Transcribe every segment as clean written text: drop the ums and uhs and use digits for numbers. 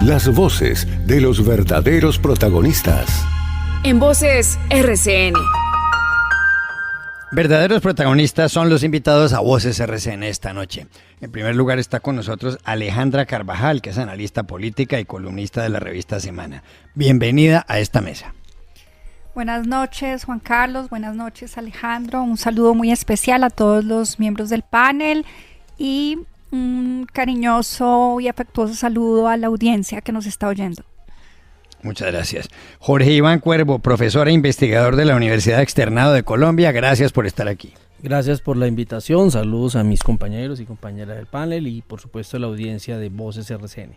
Las voces de los verdaderos protagonistas. En Voces RCN. Verdaderos protagonistas son los invitados a Voces RCN esta noche. En primer lugar está con nosotros Alejandra Carvajal, que es analista política y columnista de la revista Semana. Bienvenida a esta mesa. Buenas noches, Juan Carlos. Buenas noches, Alejandro. Un saludo muy especial a todos los miembros del panel y un cariñoso y afectuoso saludo a la audiencia que nos está oyendo. Muchas gracias. Jorge Iván Cuervo, profesor e investigador de la Universidad Externado de Colombia, gracias por estar aquí. Gracias por la invitación, saludos a mis compañeros y compañeras del panel y por supuesto a la audiencia de Voces RCN.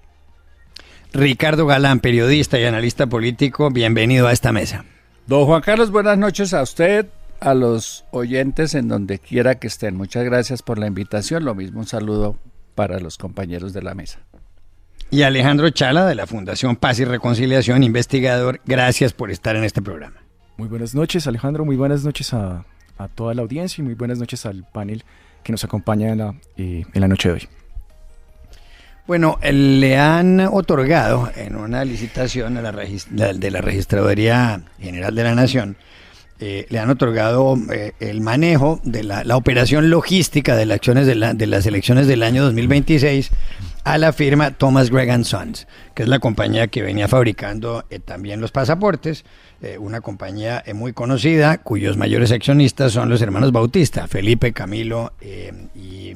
Ricardo Galán, periodista y analista político, bienvenido a esta mesa. Don Juan Carlos, buenas noches a usted, a los oyentes en donde quiera que estén. Muchas gracias por la invitación, lo mismo un saludo para los compañeros de la mesa. Y Alejandro Chala, de la Fundación Paz y Reconciliación, investigador, gracias por estar en este programa. Muy buenas noches, Alejandro, muy buenas noches a toda la audiencia y muy buenas noches al panel que nos acompaña en la noche de hoy. Bueno, le han otorgado en una licitación de la Registraduría General de la Nación, le han otorgado el manejo de la operación logística de las elecciones del año 2026 a la firma Thomas Gregg & Sons, que es la compañía que venía fabricando también los pasaportes, una compañía muy conocida cuyos mayores accionistas son los hermanos Bautista, Felipe, Camilo y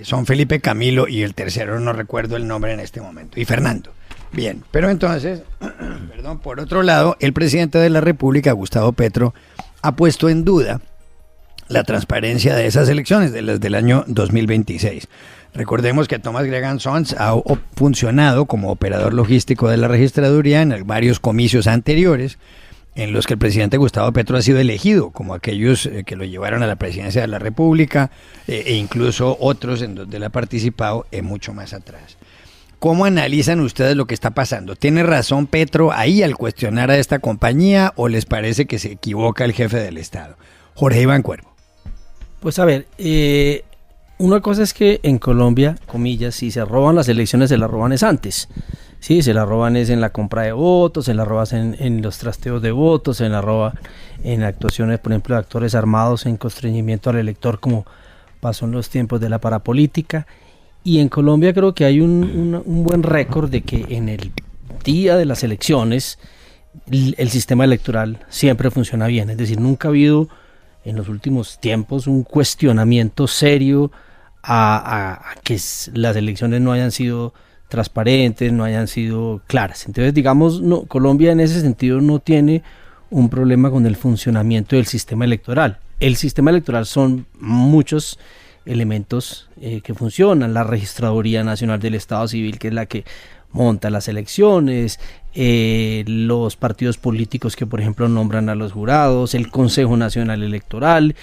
son Felipe, Camilo y el tercero no recuerdo el nombre en este momento, y Fernando. Bien, pero entonces, por otro lado, el presidente de la República, Gustavo Petro, ha puesto en duda la transparencia de esas elecciones, de las del año 2026. Recordemos que Thomas Gregg & Sons ha funcionado como operador logístico de la registraduría en varios comicios anteriores, en los que el presidente Gustavo Petro ha sido elegido, como aquellos que lo llevaron a la presidencia de la República, e incluso otros en donde él ha participado mucho más atrás. ¿Cómo analizan ustedes lo que está pasando? ¿Tiene razón Petro ahí al cuestionar a esta compañía o les parece que se equivoca el jefe del Estado? Jorge Iván Cuervo. Pues a ver, una cosa es que en Colombia, comillas, si se roban las elecciones se las roban es antes. Sí, se la roban es en la compra de votos, se la roban en los trasteos de votos, se la roban en actuaciones, por ejemplo, de actores armados en constreñimiento al elector, como pasó en los tiempos de la parapolítica. Y en Colombia creo que hay un buen récord de que en el día de las elecciones el sistema electoral siempre funciona bien. Es decir, nunca ha habido en los últimos tiempos un cuestionamiento serio a que las elecciones no hayan sido transparentes, no hayan sido claras. Entonces, digamos, Colombia en ese sentido no tiene un problema con el funcionamiento del sistema electoral. El sistema electoral son muchos elementos que funcionan, la Registraduría Nacional del Estado Civil, que es la que monta las elecciones, los partidos políticos que por ejemplo nombran a los jurados, el Consejo Nacional Electoral,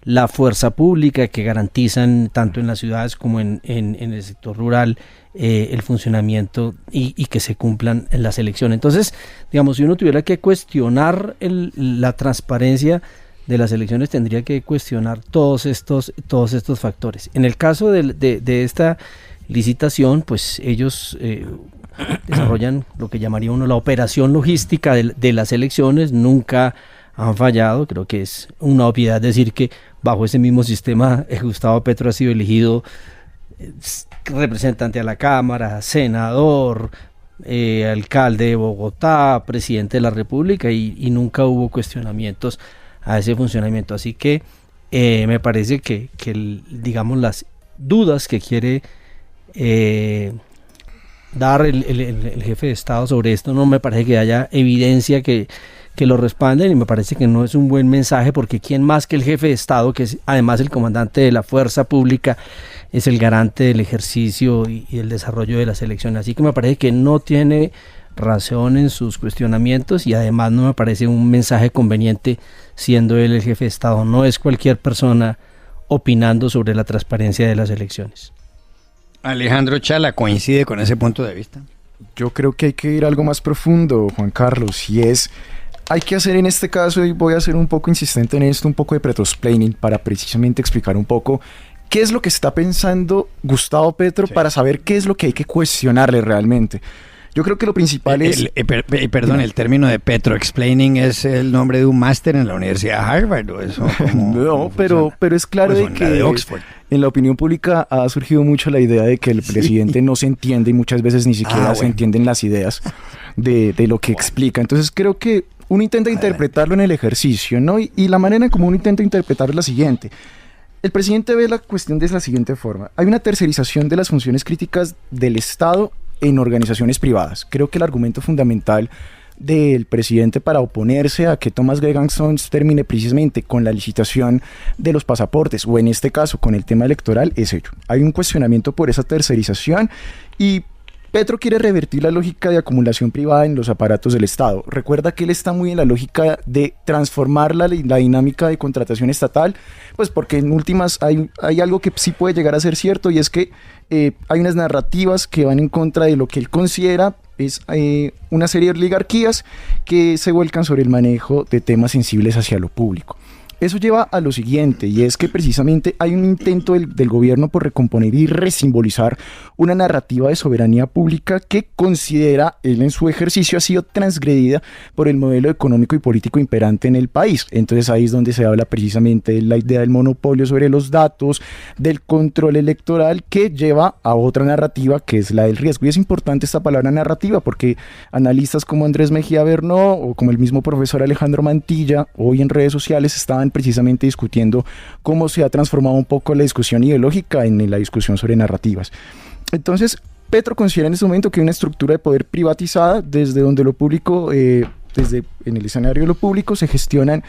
la fuerza pública que garantizan tanto en las ciudades como en el sector rural el funcionamiento y que se cumplan en las elecciones. Entonces, digamos, si uno tuviera que cuestionar la transparencia de las elecciones, tendría que cuestionar todos estos factores. En el caso de esta licitación, pues ellos desarrollan lo que llamaría uno la operación logística de las elecciones, nunca han fallado. Creo que es una obviedad decir que bajo ese mismo sistema Gustavo Petro ha sido elegido representante a la Cámara, senador, alcalde de Bogotá, presidente de la República y nunca hubo cuestionamientos a ese funcionamiento. Así que me parece que digamos las dudas que quiere dar el jefe de Estado sobre esto, no me parece que haya evidencia que lo respalden, y me parece que no es un buen mensaje, porque quién más que el jefe de Estado, que es además el comandante de la fuerza pública, es el garante del ejercicio y el desarrollo de las elecciones. Así que me parece que no tiene razón en sus cuestionamientos, y además no me parece un mensaje conveniente siendo él el jefe de Estado. No es cualquier persona opinando sobre la transparencia de las elecciones. Alejandro Chala, ¿coincide con ese punto de vista? Yo creo que hay que ir a algo más profundo, Juan Carlos, y hay que hacer en este caso, y voy a ser un poco insistente en esto, un poco de pretosplaining para precisamente explicar un poco qué es lo que está pensando Gustavo Petro, sí, para saber qué es lo que hay que cuestionarle realmente. Yo creo que lo principal es... Perdón, el término de Petro-explaining es el nombre de un máster en la Universidad de Harvard, ¿o eso? No, pero es claro de que de Oxford. En la opinión pública ha surgido mucho la idea de que el presidente no se entiende y muchas veces ni siquiera se entienden las ideas de lo que explica. Entonces creo que uno intenta interpretarlo en el ejercicio, ¿no? Y la manera en como uno intenta interpretarlo es la siguiente. El presidente ve la cuestión de la siguiente forma. Hay una tercerización de las funciones críticas del Estado en organizaciones privadas. Creo que el argumento fundamental del presidente para oponerse a que Thomas Geoghegan termine precisamente con la licitación de los pasaportes, o en este caso con el tema electoral, es ello. Hay un cuestionamiento por esa tercerización y Petro quiere revertir la lógica de acumulación privada en los aparatos del Estado. Recuerda que él está muy en la lógica de transformar la dinámica de contratación estatal, pues porque en últimas hay algo que sí puede llegar a ser cierto, y es que hay unas narrativas que van en contra de lo que él considera es una serie de oligarquías que se vuelcan sobre el manejo de temas sensibles hacia lo público. Eso lleva a lo siguiente, y es que precisamente hay un intento del gobierno por recomponer y resimbolizar una narrativa de soberanía pública que considera él en su ejercicio ha sido transgredida por el modelo económico y político imperante en el país. Entonces ahí es donde se habla precisamente de la idea del monopolio sobre los datos, del control electoral, que lleva a otra narrativa que es la del riesgo. Y es importante esta palabra narrativa porque analistas como Andrés Mejía Bernó o como el mismo profesor Alejandro Mantilla hoy en redes sociales estaban precisamente discutiendo cómo se ha transformado un poco la discusión ideológica en la discusión sobre narrativas. Entonces, Petro considera en este momento que hay una estructura de poder privatizada desde donde lo público, desde en el escenario de lo público se gestionan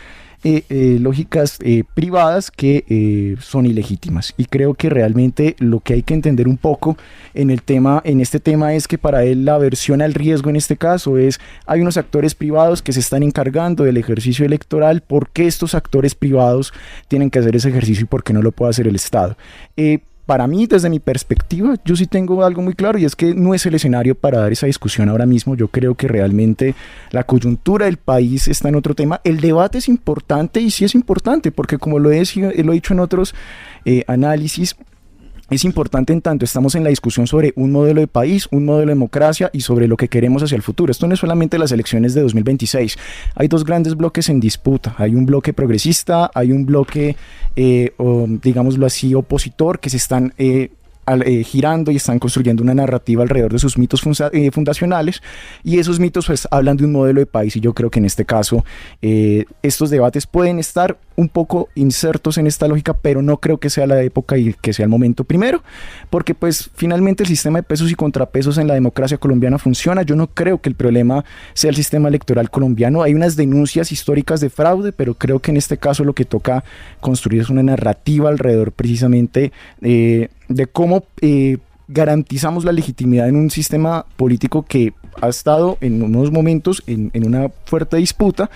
lógicas privadas que son ilegítimas, y creo que realmente lo que hay que entender un poco en este tema es que para él la aversión al riesgo en este caso es hay unos actores privados que se están encargando del ejercicio electoral. ¿Por qué estos actores privados tienen que hacer ese ejercicio y por qué no lo puede hacer el Estado? Para mí, desde mi perspectiva, yo sí tengo algo muy claro, y es que no es el escenario para dar esa discusión ahora mismo. Yo creo que realmente la coyuntura del país está en otro tema. El debate es importante, y sí es importante, porque como lo he dicho en otros análisis, es importante en tanto estamos en la discusión sobre un modelo de país, un modelo de democracia y sobre lo que queremos hacia el futuro. Esto no es solamente las elecciones de 2026. Hay dos grandes bloques en disputa. Hay un bloque progresista, hay un bloque, digámoslo así, opositor, que se están girando y están construyendo una narrativa alrededor de sus mitos fundacionales, y esos mitos pues hablan de un modelo de país, y yo creo que en este caso estos debates pueden estar un poco insertos en esta lógica, pero no creo que sea la época y que sea el momento. Primero, porque pues finalmente el sistema de pesos y contrapesos en la democracia colombiana funciona. Yo no creo que el problema sea el sistema electoral colombiano. Hay unas denuncias históricas de fraude, pero creo que en este caso lo que toca construir es una narrativa alrededor precisamente de cómo garantizamos la legitimidad en un sistema político que ha estado en unos momentos en una fuerte disputa,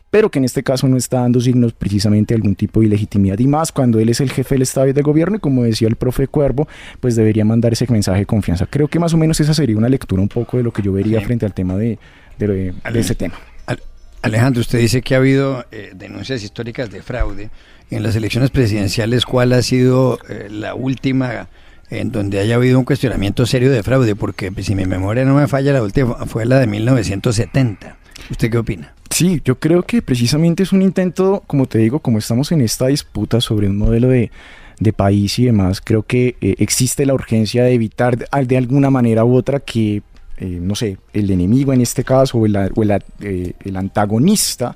pero que en este caso no está dando signos precisamente de algún tipo de ilegitimidad, y más cuando él es el jefe del Estado y del gobierno, y como decía el profe Cuervo, pues debería mandar ese mensaje de confianza. Creo que más o menos esa sería una lectura un poco de lo que yo vería frente al tema de ese tema. Alejandro, usted dice que ha habido denuncias históricas de fraude en las elecciones presidenciales. ¿Cuál ha sido la última en donde haya habido un cuestionamiento serio de fraude? Porque si mi memoria no me falla, la última fue la de 1970. ¿Usted qué opina? Sí, yo creo que precisamente es un intento, como te digo, como estamos en esta disputa sobre un modelo de país y demás, creo que existe la urgencia de evitar de alguna manera u otra que, no sé, el enemigo en este caso o el antagonista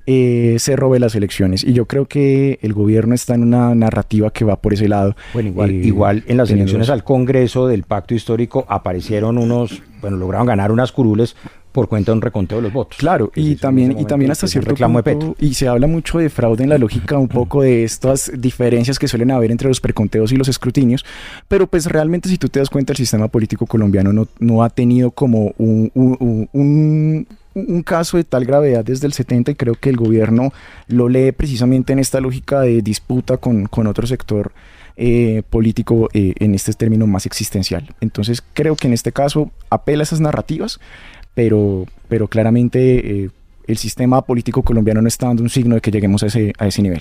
se robe las elecciones, y yo creo que el gobierno está en una narrativa que va por ese lado. Bueno, igual en las elecciones al Congreso del Pacto Histórico aparecieron lograron ganar unas curules por cuenta de un reconteo de los votos. Claro, y también hasta cierto punto, y se habla mucho de fraude en la lógica un poco de estas diferencias que suelen haber entre los preconteos y los escrutinios, pero pues realmente si tú te das cuenta el sistema político colombiano no ha tenido como un caso de tal gravedad desde el 70, y creo que el gobierno lo lee precisamente en esta lógica de disputa con otro sector político en este término más existencial. Entonces creo que en este caso apela a esas narrativas, pero claramente el sistema político colombiano no está dando un signo de que lleguemos a ese nivel.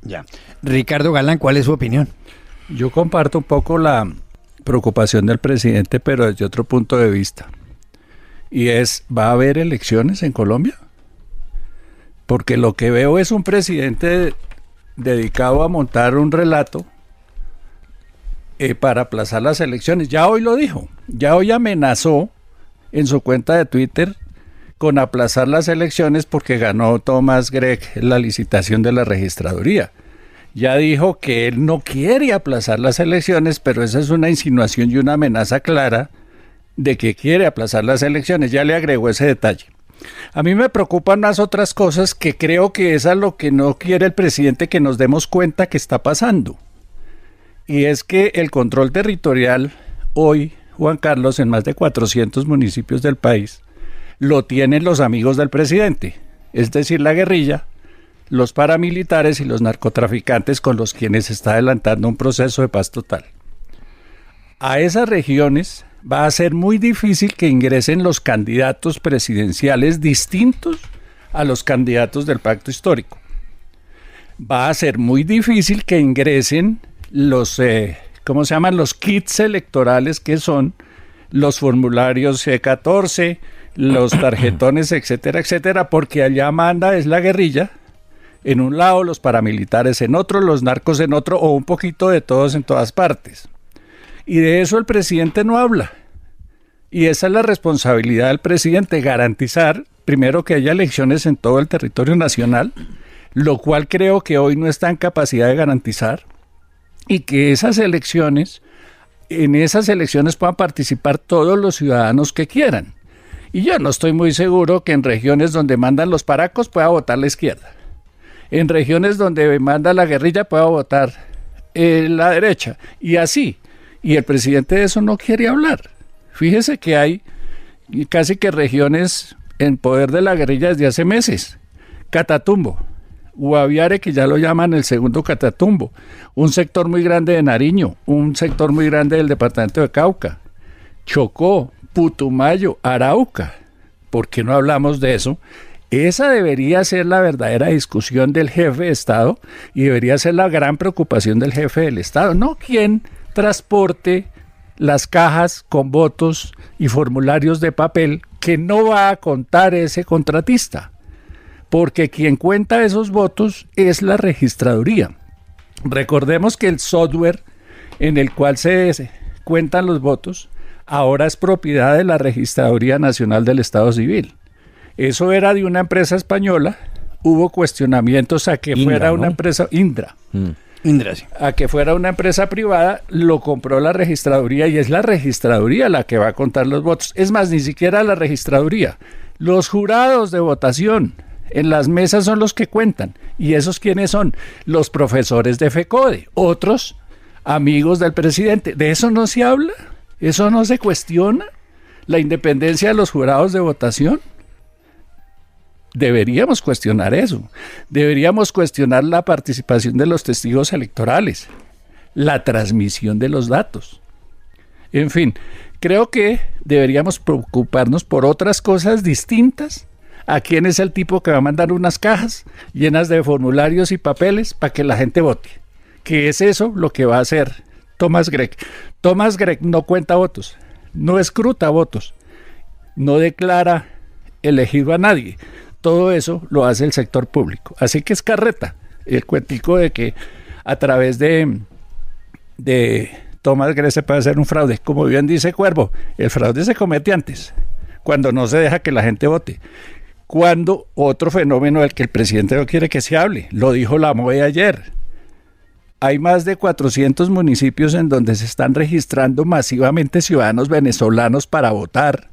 Ya. Ricardo Galán, ¿cuál es su opinión? Yo comparto un poco la preocupación del presidente, pero desde otro punto de vista. y es, ¿va a haber elecciones en Colombia? Porque lo que veo es un presidente dedicado a montar un relato para aplazar las elecciones. Ya hoy lo dijo, ya hoy amenazó en su cuenta de Twitter con aplazar las elecciones porque ganó Thomas Gregg la licitación de la registraduría. Ya dijo que él no quiere aplazar las elecciones, pero esa es una insinuación y una amenaza clara de que quiere aplazar las elecciones. Ya le agregó ese detalle. A mí me preocupan más otras cosas que creo que es a lo que no quiere el presidente que nos demos cuenta que está pasando. Y es que el control territorial hoy, Juan Carlos, en más de 400 municipios del país, lo tienen los amigos del presidente, es decir, la guerrilla, los paramilitares y los narcotraficantes con los quienes se está adelantando un proceso de paz total. A esas regiones va a ser muy difícil que ingresen los candidatos presidenciales distintos a los candidatos del pacto histórico. Va a ser muy difícil que ingresen los, ¿cómo se llaman? Los kits electorales, que son los formularios C14, los tarjetones, etcétera, etcétera, porque allá manda es la guerrilla en un lado, los paramilitares en otro, los narcos en otro, o un poquito de todos en todas partes. Y de eso el presidente no habla. Y esa es la responsabilidad del presidente, garantizar primero que haya elecciones en todo el territorio nacional, lo cual creo que hoy no está en capacidad de garantizar, y que esas elecciones, en esas elecciones puedan participar todos los ciudadanos que quieran. Y yo no estoy muy seguro que en regiones donde mandan los paracos pueda votar la izquierda. En regiones donde manda la guerrilla pueda votar la derecha. Y así. Y el presidente de eso no quiere hablar. Fíjese que hay casi que regiones en poder de la guerrilla desde hace meses. Catatumbo, Guaviare, que ya lo llaman el segundo Catatumbo, un sector muy grande de Nariño, un sector muy grande del departamento de Cauca, Chocó, Putumayo, Arauca. ¿Por qué no hablamos de eso? Esa debería ser la verdadera discusión del jefe de Estado y debería ser la gran preocupación del jefe del Estado, no quien transporte las cajas con votos y formularios de papel que no va a contar ese contratista, porque quien cuenta esos votos es la registraduría. Recordemos que el software en el cual se cuentan los votos ahora es propiedad de la Registraduría Nacional del Estado Civil. Eso era de una empresa española, hubo cuestionamientos a que fuera una empresa, Indra, sí. A que fuera una empresa privada, lo compró la registraduría y es la registraduría la que va a contar los votos. Es más, ni siquiera la registraduría, los jurados de votación en las mesas son los que cuentan. ¿Y esos quiénes son? Los profesores de FECODE, otros amigos del presidente. ¿De eso no se habla? ¿Eso no se cuestiona? ¿La independencia de los jurados de votación? Deberíamos cuestionar eso. Deberíamos cuestionar la participación de los testigos electorales, la transmisión de los datos. En fin, creo que deberíamos preocuparnos por otras cosas distintas a quién es el tipo que va a mandar unas cajas llenas de formularios y papeles para que la gente vote. Que es eso lo que va a hacer Thomas Gregg. Thomas Gregg no cuenta votos, no escruta votos, no declara elegido a nadie. Todo eso lo hace el sector público. Así que es carreta el cuentico de que a través de Thomas Gregg se puede hacer un fraude. Como bien dice Cuervo, el fraude se comete antes, cuando no se deja que la gente vote. Cuando otro fenómeno del que el presidente no quiere que se hable, lo dijo la MOE ayer. Hay más de 400 municipios en donde se están registrando masivamente ciudadanos venezolanos para votar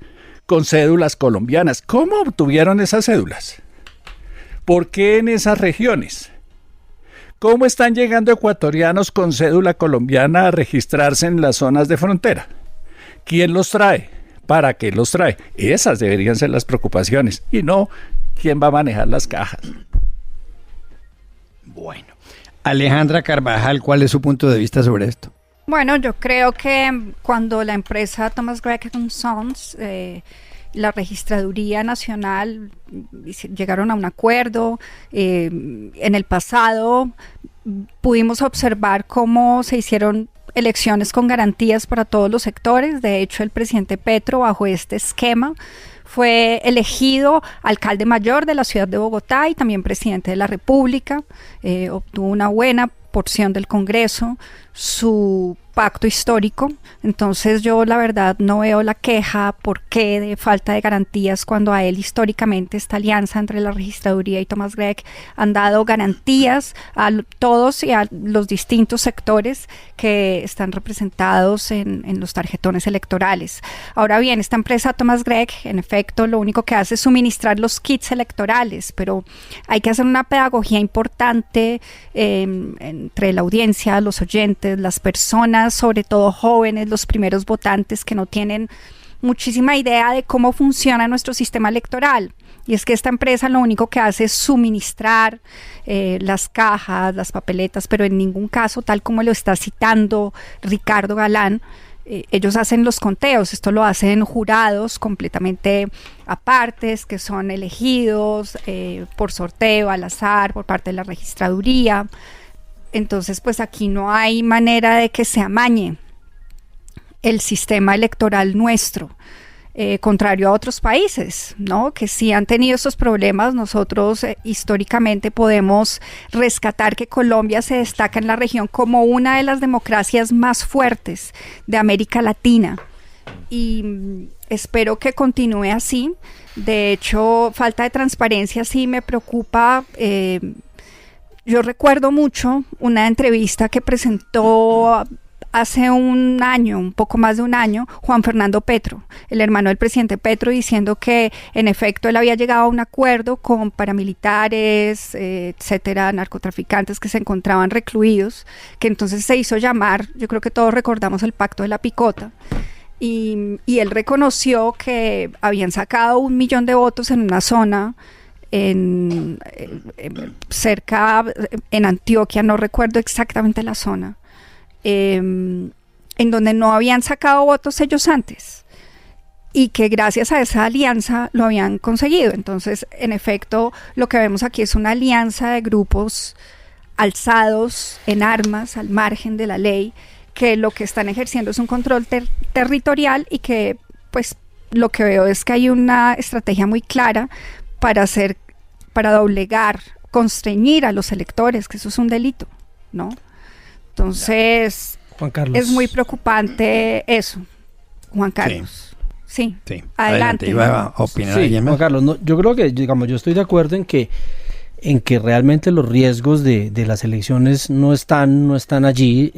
con cédulas colombianas. ¿Cómo obtuvieron esas cédulas? ¿Por qué en esas regiones? ¿Cómo están llegando ecuatorianos con cédula colombiana a registrarse en las zonas de frontera? ¿Quién los trae? ¿Para qué los trae? Esas deberían ser las preocupaciones y no quién va a manejar las cajas. Bueno, Alejandra Carvajal, ¿cuál es su punto de vista sobre esto? Bueno, yo creo que cuando la empresa Thomas Gregg & Sons, la Registraduría Nacional, llegaron a un acuerdo, en el pasado pudimos observar cómo se hicieron elecciones con garantías para todos los sectores. De hecho, el presidente Petro, bajo este esquema, fue elegido alcalde mayor de la ciudad de Bogotá y también presidente de la República. Obtuvo una buena porción del Congreso, su pacto histórico. Entonces yo la verdad no veo la queja por qué de falta de garantías cuando a él históricamente esta alianza entre la registraduría y Thomas Gregg han dado garantías a todos y a los distintos sectores que están representados en los tarjetones electorales. Ahora bien, esta empresa Thomas Gregg en efecto lo único que hace es suministrar los kits electorales, pero hay que hacer una pedagogía importante entre la audiencia, los oyentes, las personas, sobre todo jóvenes, los primeros votantes que no tienen muchísima idea de cómo funciona nuestro sistema electoral. Y es que esta empresa lo único que hace es suministrar las cajas, las papeletas, pero en ningún caso, tal como lo está citando Ricardo Galán, ellos hacen los conteos. Esto lo hacen jurados completamente apartes, que son elegidos por sorteo, al azar, por parte de la registraduría. Entonces, pues aquí no hay manera de que se amañe el sistema electoral nuestro, contrario a otros países, ¿no? Que sí han tenido estos problemas. Nosotros históricamente podemos rescatar que Colombia se destaca en la región como una de las democracias más fuertes de América Latina. Y espero que continúe así. De hecho, falta de transparencia sí me preocupa. Yo recuerdo mucho una entrevista que presentó hace un año, un poco más de un año, Juan Fernando Petro, el hermano del presidente Petro, diciendo que en efecto él había llegado a un acuerdo con paramilitares, etcétera, narcotraficantes que se encontraban recluidos, que entonces se hizo llamar, yo creo que todos recordamos el pacto de la picota, y él reconoció que habían sacado 1 millón de votos en una zona cerca, en Antioquia, no recuerdo exactamente la zona, en donde no habían sacado votos ellos antes y que gracias a esa alianza lo habían conseguido. Entonces, en efecto, lo que vemos aquí es una alianza de grupos alzados en armas al margen de la ley, que lo que están ejerciendo es un control territorial y que, pues, lo que veo es que hay una estrategia muy clara para doblegar, constreñir a los electores, que eso es un delito, ¿no? Entonces, Juan Carlos, es muy preocupante eso, Juan Carlos. Sí, adelante. Iba a opinar sí, Juan Carlos, no, yo creo que, digamos, yo estoy de acuerdo en que realmente los riesgos de las elecciones no están allí,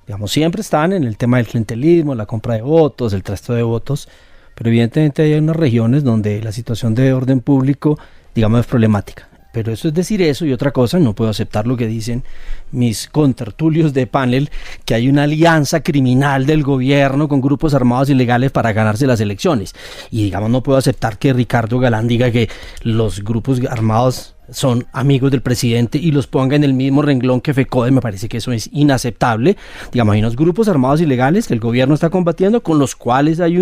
digamos, siempre están en el tema del clientelismo, la compra de votos, el trasteo de votos, pero evidentemente hay unas regiones donde la situación de orden público, digamos, es problemática. Pero eso es decir eso, y otra cosa, no puedo aceptar lo que dicen mis contertulios de panel, que hay una alianza criminal del gobierno con grupos armados ilegales para ganarse las elecciones. Y digamos, no puedo aceptar que Ricardo Galán diga que los grupos armados son amigos del presidente y los ponga en el mismo renglón que FECODE. Me parece que eso es inaceptable. Digamos, hay unos grupos armados ilegales que el gobierno está combatiendo, con los cuales hay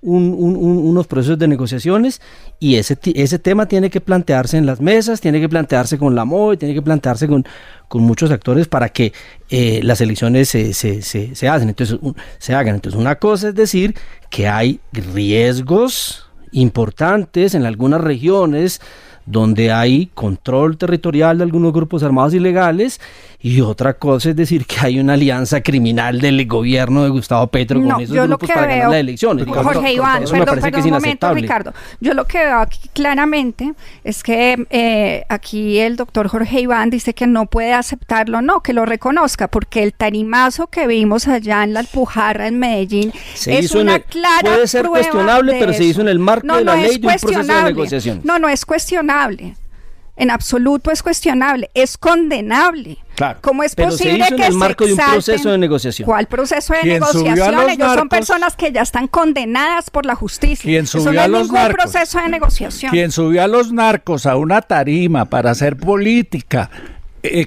unos procesos de negociaciones, y ese tema tiene que plantearse en las mesas, tiene que plantearse con la MOE, tiene que plantearse con muchos actores para que las elecciones se hagan. Entonces, una cosa es decir que hay riesgos importantes en algunas regiones donde hay control territorial de algunos grupos armados ilegales, y otra cosa es decir que hay una alianza criminal del gobierno de Gustavo Petro con esos grupos para ganar las elecciones. Jorge Iván, perdón un momento, Ricardo. Yo lo que veo aquí claramente es que aquí el doctor Jorge Iván dice que no puede aceptarlo, no, que lo reconozca, porque el tarimazo que vimos allá en la Alpujarra en Medellín es una clara prueba. Puede ser cuestionable, pero se hizo en el marco de la ley de un proceso de negociación. No es cuestionable. En absoluto es cuestionable, es condenable. Claro, ¿Cómo es pero posible se hizo que en el marco de un exalten? proceso de negociación? ¿Cuál proceso de negociación? Ellos son personas que ya están condenadas por la justicia. Eso no es ningún proceso de negociación. Quien subió a los narcos a una tarima para hacer política,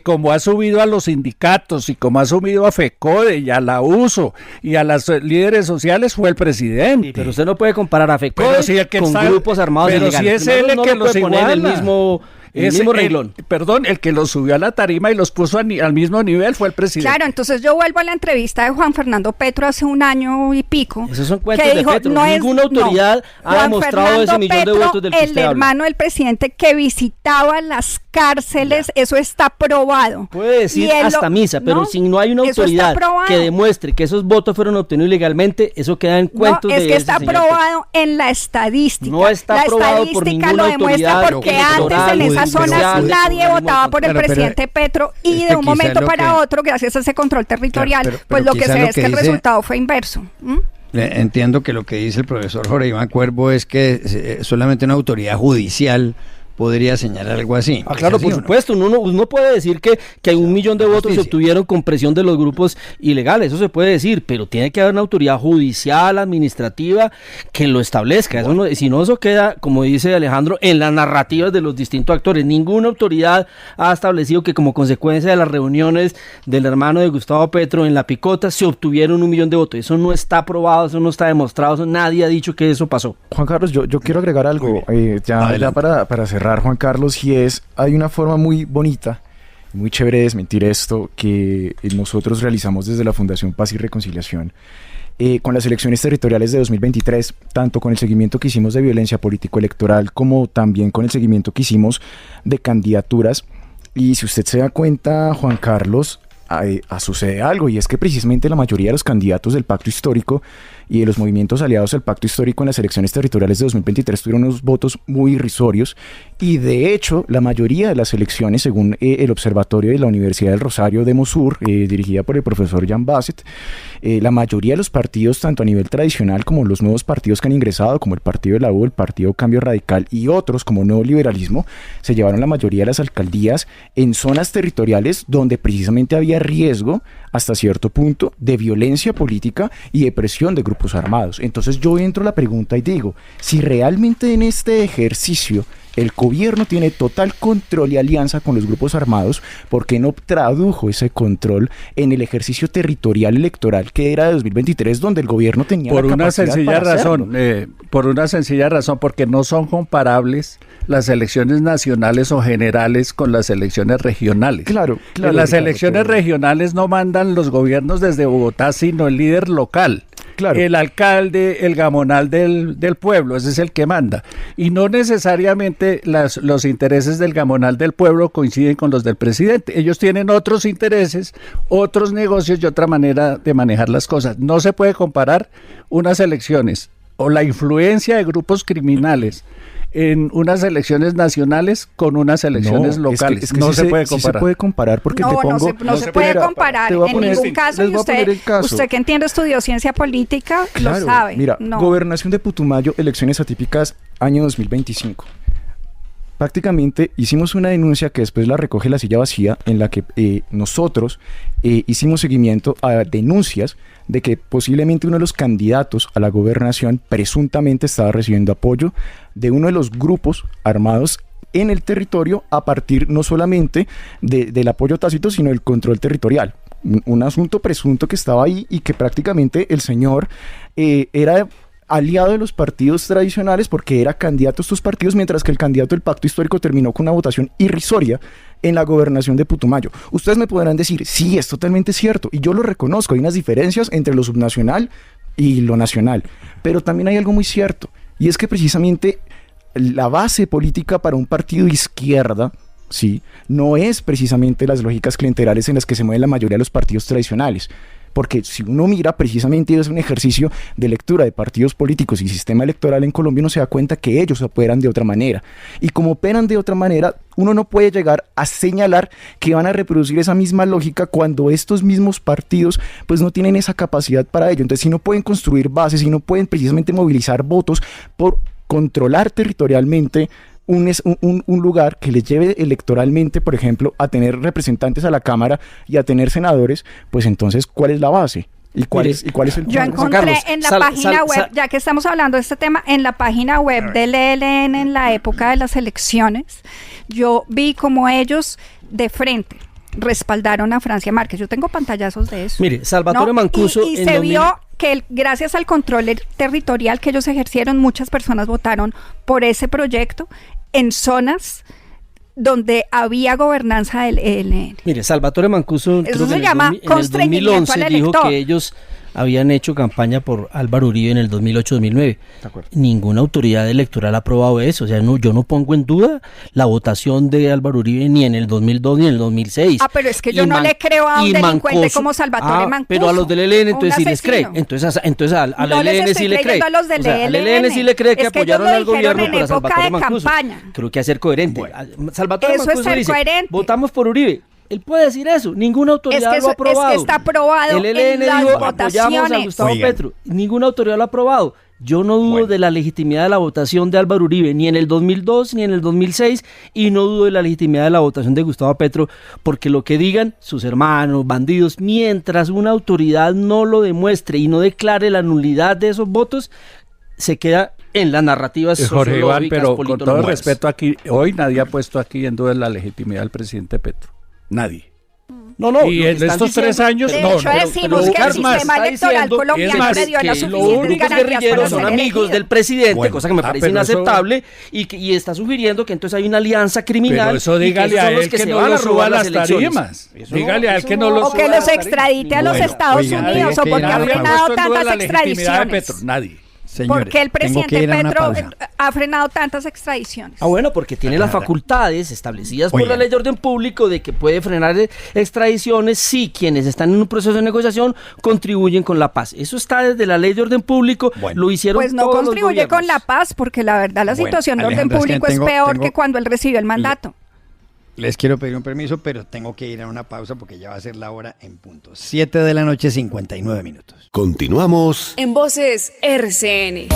como ha subido a los sindicatos y como ha subido a FECODE y a la USO y a las líderes sociales, fue el presidente. Sí, pero usted no puede comparar a FECODE con grupos armados ilegales. Pero si es él el que los iguala. el mismo renglón. Perdón, el que los subió a la tarima y los puso al mismo nivel fue el presidente. Claro, entonces yo vuelvo a la entrevista de Juan Fernando Petro hace un año y pico. Esos son cuentos que de dijo, Petro. Ninguna autoridad ha demostrado ese millón de votos del que el usted habla. hermano del presidente que visitaba las cárceles, eso está probado. Puede decir hasta misa, pero si no hay una autoridad que demuestre que esos votos fueron obtenidos ilegalmente, eso queda en cuentos de es que está probado en la estadística. No está probado por ninguna autoridad. Porque antes en esas zonas nadie votaba por el presidente Petro y de un momento para otro, gracias a ese control territorial, pues lo que se ve es que el resultado fue inverso. Entiendo que lo que dice el profesor Jorge Iván Cuervo es que solamente una autoridad judicial podría señalar algo así. Claro, por supuesto, uno puede decir que hay 1 millón de votos se obtuvieron con presión de los grupos ilegales, eso se puede decir, pero tiene que haber una autoridad judicial, administrativa, que lo establezca. Eso no, si no, eso queda, como dice Alejandro, en las narrativas de los distintos actores. Ninguna autoridad ha establecido que como consecuencia de las reuniones del hermano de Gustavo Petro en La Picota se obtuvieron 1 millón de votos. Eso no está probado, eso no está demostrado, nadie ha dicho que eso pasó. Juan Carlos, yo quiero agregar algo, ya para cerrar, Juan Carlos, y hay una forma muy bonita, muy chévere de desmentir esto que nosotros realizamos desde la Fundación Paz y Reconciliación con las elecciones territoriales de 2023, tanto con el seguimiento que hicimos de violencia político-electoral como también con el seguimiento que hicimos de candidaturas. Y si usted se da cuenta, Juan Carlos, sucede algo, y es que precisamente la mayoría de los candidatos del pacto histórico y de los movimientos aliados al pacto histórico en las elecciones territoriales de 2023 tuvieron unos votos muy irrisorios, y de hecho la mayoría de las elecciones, según el observatorio de la Universidad del Rosario de Mosur, dirigida por el profesor Jan Bassett, la mayoría de los partidos, tanto a nivel tradicional como los nuevos partidos que han ingresado, como el partido de la U, el partido Cambio Radical y otros como Nuevo Liberalismo, se llevaron la mayoría de las alcaldías en zonas territoriales donde precisamente había riesgo hasta cierto punto de violencia política y de presión de grupos armados. Entonces yo entro a la pregunta y digo, si realmente en este ejercicio el gobierno tiene total control y alianza con los grupos armados, ¿por qué no tradujo ese control en el ejercicio territorial electoral que era de 2023, donde el gobierno tenía la capacidad para hacerlo? Por una sencilla razón, porque no son comparables las elecciones nacionales o generales con las elecciones regionales. Claro. En las elecciones regionales no mandan los gobiernos desde Bogotá, sino el líder local. Claro. El alcalde, el gamonal del pueblo, ese es el que manda. Y no necesariamente los intereses del gamonal del pueblo coinciden con los del presidente. Ellos tienen otros intereses, otros negocios y otra manera de manejar las cosas. No se puede comparar unas elecciones o la influencia de grupos criminales en unas elecciones nacionales con unas elecciones locales. Es que no se puede comparar. Sí se puede comparar porque no se puede comparar en ningún caso. Y usted que entiende, estudió ciencia política, lo sabe. Mira, Gobernación de Putumayo, elecciones atípicas, año 2025. Prácticamente hicimos una denuncia que después la recoge La Silla Vacía, en la que nosotros hicimos seguimiento a denuncias de que posiblemente uno de los candidatos a la gobernación presuntamente estaba recibiendo apoyo de uno de los grupos armados en el territorio a partir no solamente del apoyo tácito, sino del control territorial. Un asunto presunto que estaba ahí y que prácticamente el señor era aliado de los partidos tradicionales porque era candidato a estos partidos, mientras que el candidato del pacto histórico terminó con una votación irrisoria en la gobernación de Putumayo. Ustedes me podrán decir, sí, es totalmente cierto, y yo lo reconozco, hay unas diferencias entre lo subnacional y lo nacional, pero también hay algo muy cierto, y es que precisamente la base política para un partido de izquierda, sí, no es precisamente las lógicas clientelares en las que se mueven la mayoría de los partidos tradicionales. Porque si uno mira precisamente es un ejercicio de lectura de partidos políticos y sistema electoral en Colombia, uno se da cuenta que ellos operan de otra manera. Y como operan de otra manera, uno no puede llegar a señalar que van a reproducir esa misma lógica cuando estos mismos partidos pues no tienen esa capacidad para ello. Entonces, si no pueden construir bases, si no pueden precisamente movilizar votos por controlar territorialmente un lugar que les lleve electoralmente, por ejemplo, a tener representantes a la Cámara y a tener senadores, pues entonces, ¿cuál es la base? ¿Y cuál es el Yo encontré en la página web, ya que estamos hablando de este tema, en la página web del ELN en la época de las elecciones, yo vi como ellos de frente respaldaron a Francia Márquez. Yo tengo pantallazos de eso. Mire, Salvatore Mancuso... Y se vio que gracias al control territorial que ellos ejercieron, muchas personas votaron por ese proyecto en zonas donde había gobernanza del ELN. Mire, Salvatore Mancuso Eso se en llama en el constreñimiento 2011 al dijo elector. que ellos habían hecho campaña por Álvaro Uribe en el 2008-2009. De acuerdo. Ninguna autoridad electoral ha aprobado eso. O sea, yo no pongo en duda la votación de Álvaro Uribe ni en el 2002 ni en el 2006. Ah, pero es que yo Y no le creo a un y delincuente como Salvatore Mancuso. Pero a los del ELN entonces un sí les cree. asesino. Entonces al No les ELN estoy sí le cree. creyendo a los del O sea, al ELN. ELN sí le cree que Es que apoyaron ellos lo al dijeron gobierno en por época Salvatore de Mancuso. campaña. Creo que hacer coherente. Salvatore Eso es Mancuso ser dice, coherente. votamos por Uribe. Él puede decir eso, ninguna autoridad Es que lo ha es que aprobado. está aprobado El ELN en las dijo, apoyamos a votaciones. Gustavo Oigan. Petro. Ninguna autoridad lo ha aprobado. Yo no dudo Bueno. de la legitimidad de la votación de Álvaro Uribe, ni en el 2002, ni en el 2006, y no dudo de la legitimidad de la votación de Gustavo Petro, porque lo que digan sus hermanos, bandidos, mientras una autoridad no lo demuestre y no declare la nulidad de esos votos, se queda en las narrativas Jorge Iván, sociológicas, pero con todo politológicas. respeto aquí, hoy nadie ha puesto aquí en duda la legitimidad del presidente Petro. Nadie. No, no. Y lo que en están estos 3 años, De no, hecho, pero decimos que el Carlos, sistema está electoral diciendo- colombiano es más, le dio que las los Los suficientes grupos garantías para guerrilleros ser son amigos elegido. del presidente, Bueno, cosa que me parece pero eso- inaceptable, y está sugiriendo que entonces hay una alianza criminal. pero eso y que dígale esos a son los él que se no van lo a suba robar a las elecciones. tarimas. Eso Dígale a él eso que no lo O que suba a los las extradite a los Bueno, Estados oigan, Unidos, tengo o que porque ir a ha una frenado puesto en duda tantas la legitimidad de extradiciones. Petro, nadie. Señores, Porque el tengo que presidente ir a una Petro pausa. ha frenado tantas extradiciones. Ah, bueno, porque tiene las facultades establecidas por Oigan. la ley de orden público de que puede frenar extradiciones si quienes están en un proceso de negociación contribuyen con la paz. Eso está desde la ley de orden público, Bueno. lo hicieron Pues no todos los contribuye con gobiernos. la paz, porque la verdad la Bueno, situación de orden Alejandra, es que público es tengo- peor tengo- que cuando él recibió el mandato. Les quiero pedir un permiso, pero tengo que ir a una pausa porque ya va a ser la hora en punto. 7 de la noche, 59 minutos. Continuamos. En Voces RCN.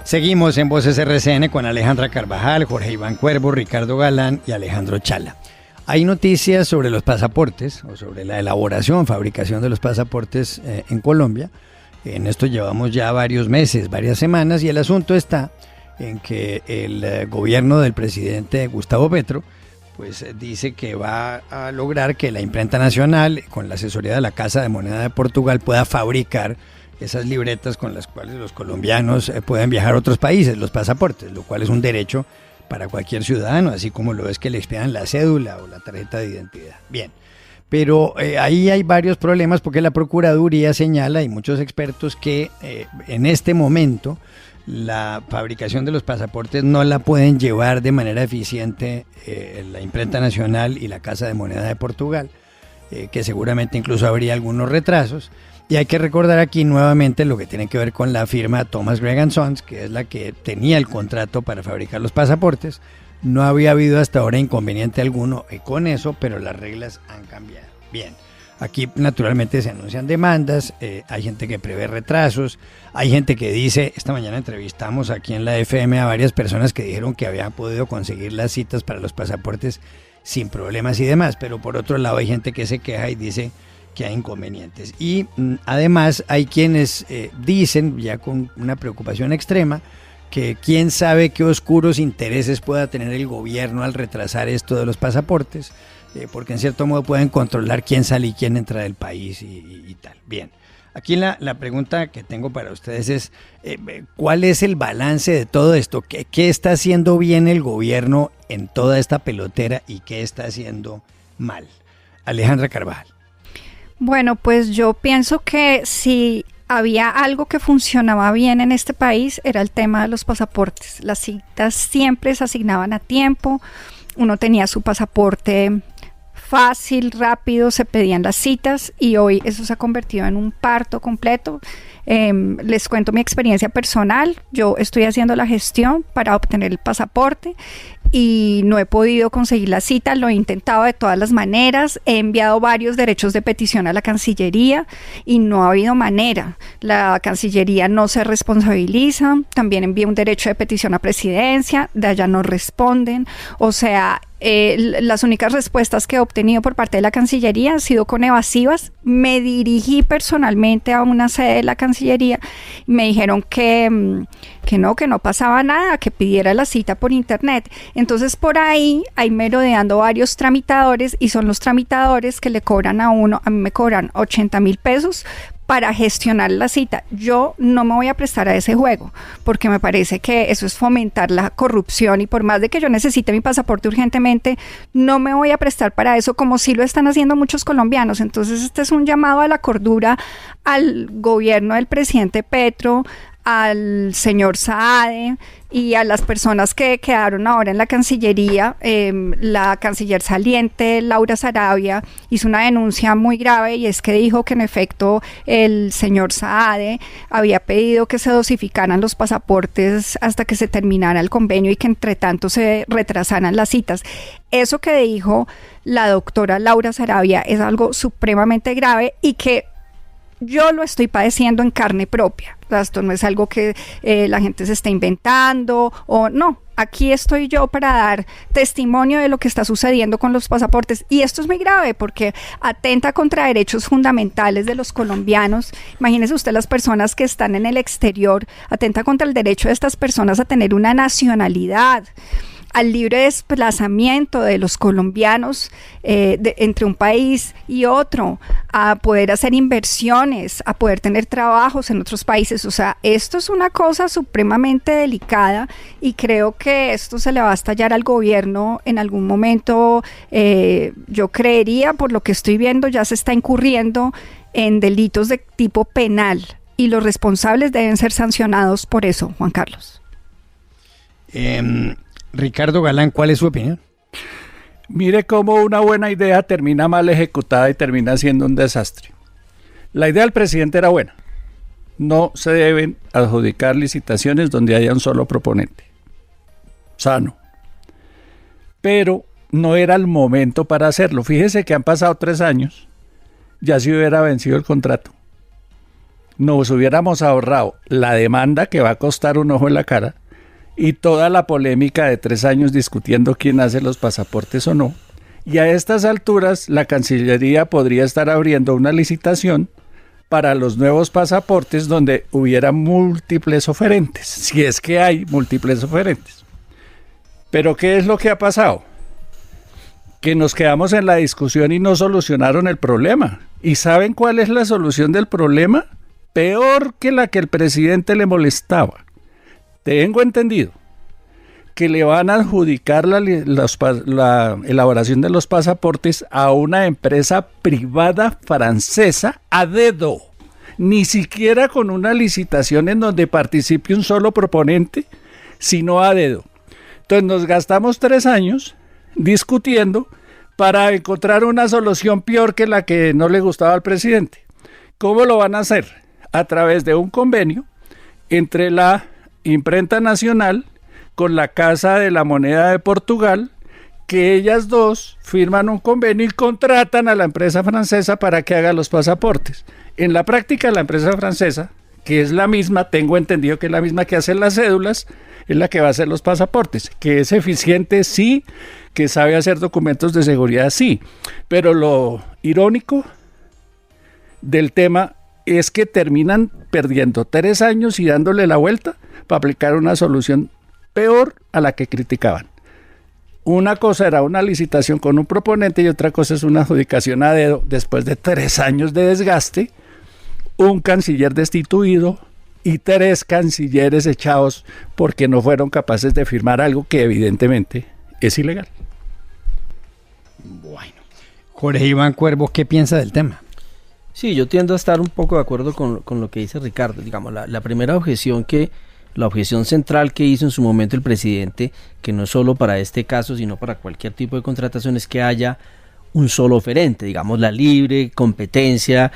Seguimos en Voces RCN con Alejandra Carvajal, Jorge Iván Cuervo, Ricardo Galán y Alejandro Chala. Hay noticias sobre los pasaportes o sobre la elaboración, fabricación de los pasaportes en Colombia. En esto llevamos ya varios meses, varias semanas, y el asunto está en que el gobierno del presidente Gustavo Petro pues dice que va a lograr que la imprenta nacional, con la asesoría de la Casa de Moneda de Portugal, pueda fabricar esas libretas con las cuales los colombianos pueden viajar a otros países, los pasaportes, lo cual es un derecho para cualquier ciudadano, así como lo es que le expidan la cédula o la tarjeta de identidad. Bien, pero ahí hay varios problemas porque la Procuraduría señala, y muchos expertos, que en este momento la fabricación de los pasaportes no la pueden llevar de manera eficiente la imprenta nacional y la Casa de Moneda de Portugal, que seguramente incluso habría algunos retrasos. Y hay que recordar aquí nuevamente lo que tiene que ver con la firma Thomas Gregg & Sons, que es la que tenía el contrato para fabricar los pasaportes. No había habido hasta ahora inconveniente alguno con eso, pero las reglas han cambiado. Bien, aquí naturalmente se anuncian demandas, hay gente que prevé retrasos, hay gente que dice, esta mañana entrevistamos aquí en la FM a varias personas que dijeron que habían podido conseguir las citas para los pasaportes sin problemas y demás, pero por otro lado hay gente que se queja y dice que hay inconvenientes. Y además hay quienes dicen, ya con una preocupación extrema, que quién sabe qué oscuros intereses pueda tener el gobierno al retrasar esto de los pasaportes, porque en cierto modo pueden controlar quién sale y quién entra del país y tal. Bien, aquí la pregunta que tengo para ustedes es, ¿cuál es el balance de todo esto? ¿Qué está haciendo bien el gobierno en toda esta pelotera y qué está haciendo mal? Alejandra Carvajal. Bueno, pues yo pienso que si había algo que funcionaba bien en este país era el tema de los pasaportes. Las citas siempre se asignaban a tiempo, uno tenía su pasaporte fácil, rápido, se pedían las citas y hoy eso se ha convertido en un parto completo. Les cuento mi experiencia personal. Yo estoy haciendo la gestión para obtener el pasaporte y no he podido conseguir la cita, lo he intentado de todas las maneras, he enviado varios derechos de petición a la Cancillería y no ha habido manera. La Cancillería no se responsabiliza, también envié un derecho de petición a Presidencia, de allá no responden, o sea, las únicas respuestas que he obtenido por parte de la Cancillería han sido con evasivas. Me dirigí personalmente a una sede de la Cancillería y me dijeron que no pasaba nada, que pidiera la cita por internet. Entonces por ahí hay merodeando varios tramitadores y son los tramitadores que le cobran a uno, a mí me cobran 80,000 pesos para gestionar la cita. Yo no me voy a prestar a ese juego, porque me parece que eso es fomentar la corrupción, y por más de que yo necesite mi pasaporte urgentemente, no me voy a prestar para eso, como sí lo están haciendo muchos colombianos. Entonces este es un llamado a la cordura al gobierno del presidente Petro, al señor Saade y a las personas que quedaron ahora en la Cancillería. La canciller saliente, Laura Sarabia, hizo una denuncia muy grave, y es que dijo que en efecto el señor Saade había pedido que se dosificaran los pasaportes hasta que se terminara el convenio y que entre tanto se retrasaran las citas. Eso que dijo la doctora Laura Sarabia es algo supremamente grave y que yo lo estoy padeciendo en carne propia. O sea, esto no es algo que la gente se está inventando o no. Aquí estoy yo para dar testimonio de lo que está sucediendo con los pasaportes, y esto es muy grave porque atenta contra derechos fundamentales de los colombianos. Imagínese usted las personas que están en el exterior, atenta contra el derecho de estas personas a tener una nacionalidad, al libre desplazamiento de los colombianos entre un país y otro, a poder hacer inversiones, a poder tener trabajos en otros países. O sea, esto es una cosa supremamente delicada, y creo que esto se le va a estallar al gobierno en algún momento. Yo creería, por lo que estoy viendo, ya se está incurriendo en delitos de tipo penal, y los responsables deben ser sancionados por eso, Juan Carlos. Ricardo Galán, ¿cuál es su opinión? Mire cómo una buena idea termina mal ejecutada y termina siendo un desastre. La idea del presidente era buena. No se deben adjudicar licitaciones donde haya un solo proponente. Sano. Pero no era el momento para hacerlo. Fíjese que han pasado 3 años. Ya se hubiera vencido el contrato. Nos hubiéramos ahorrado la demanda, que va a costar un ojo en la cara, y toda la polémica de 3 años discutiendo quién hace los pasaportes o no. Y a estas alturas la Cancillería podría estar abriendo una licitación para los nuevos pasaportes donde hubiera múltiples oferentes, si es que hay múltiples oferentes. Pero ¿qué es lo que ha pasado? Que nos quedamos en la discusión y no solucionaron el problema. ¿Y saben cuál es la solución del problema? Peor que la que el presidente le molestaba. Tengo entendido que le van a adjudicar la elaboración de los pasaportes a una empresa privada francesa a dedo, ni siquiera con una licitación en donde participe un solo proponente, sino a dedo. Entonces nos gastamos 3 años discutiendo para encontrar una solución peor que la que no le gustaba al presidente. ¿Cómo lo van a hacer? A través de un convenio entre la Imprenta Nacional con la Casa de la Moneda de Portugal, que ellas dos firman un convenio y contratan a la empresa francesa para que haga los pasaportes. En la práctica, la empresa francesa, que es la misma, tengo entendido que es la misma que hace las cédulas, es la que va a hacer los pasaportes. Que es eficiente, sí, que sabe hacer documentos de seguridad, sí, pero lo irónico del tema es que terminan perdiendo 3 años y dándole la vuelta para aplicar una solución peor a la que criticaban. Una cosa era una licitación con un proponente y otra cosa es una adjudicación a dedo después de 3 años de desgaste, un canciller destituido y 3 cancilleres echados porque no fueron capaces de firmar algo que evidentemente es ilegal. Bueno, Jorge Iván Cuervo, ¿qué piensa del tema? Sí, yo tiendo a estar un poco de acuerdo con lo que dice Ricardo. Digamos, la primera objeción la objeción central que hizo en su momento el presidente, que no es solo para este caso, sino para cualquier tipo de contratación, es que haya un solo oferente, digamos, la libre competencia.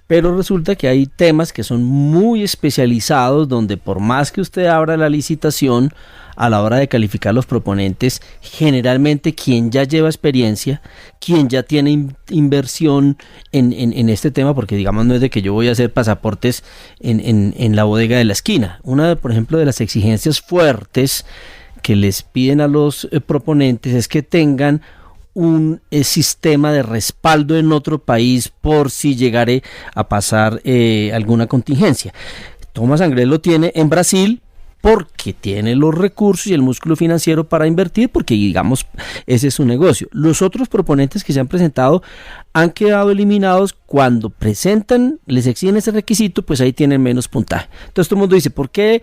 Pero resulta que hay temas que son muy especializados, donde por más que usted abra la licitación, a la hora de calificar los proponentes, generalmente quien ya lleva experiencia, quien ya tiene inversión en este tema, porque digamos no es de que yo voy a hacer pasaportes en la bodega de la esquina. Una, por ejemplo, de las exigencias fuertes que les piden a los proponentes es que tengan un sistema de respaldo en otro país por si llegare a pasar alguna contingencia. Thomas Angrel lo tiene en Brasil, porque tiene los recursos y el músculo financiero para invertir, porque digamos, ese es su negocio. Los otros proponentes que se han presentado han quedado eliminados cuando presentan, les exigen ese requisito, pues ahí tienen menos puntaje. Entonces todo el mundo dice, ¿por qué